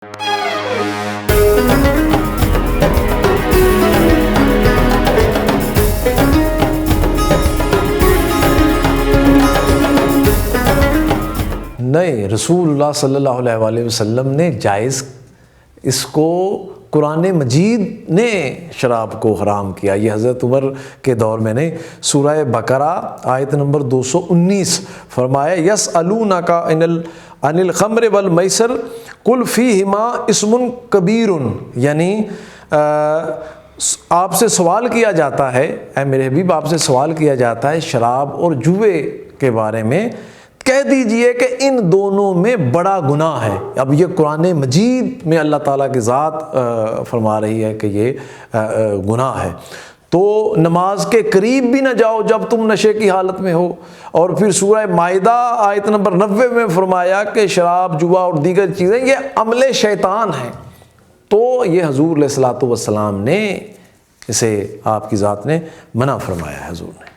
نہیں، رسول اللہ صلی اللہ علیہ وآلہ وسلم نے جائز، اس کو قرآن مجید نے شراب کو حرام کیا۔ یہ حضرت عمر کے دور میں نے سورہ بقرہ آیت نمبر 219 فرمایا یسألونک عن الخمر والمیسر قل فیہما اسم کبیر، یعنی آپ سے سوال کیا جاتا ہے، اے میرے حبیب آپ سے سوال کیا جاتا ہے شراب اور جوے کے بارے میں، کہہ دیجئے کہ ان دونوں میں بڑا گناہ ہے۔ اب یہ قرآن مجید میں اللہ تعالیٰ کی ذات فرما رہی ہے کہ یہ گناہ ہے، تو نماز کے قریب بھی نہ جاؤ جب تم نشے کی حالت میں ہو۔ اور پھر سورہ مائدہ آیت نمبر 90 میں فرمایا کہ شراب، جوا اور دیگر چیزیں یہ عمل شیطان ہیں۔ تو یہ حضور علیہ الصلوۃ والسلام نے اسے، آپ کی ذات نے منع فرمایا ہے حضور نے۔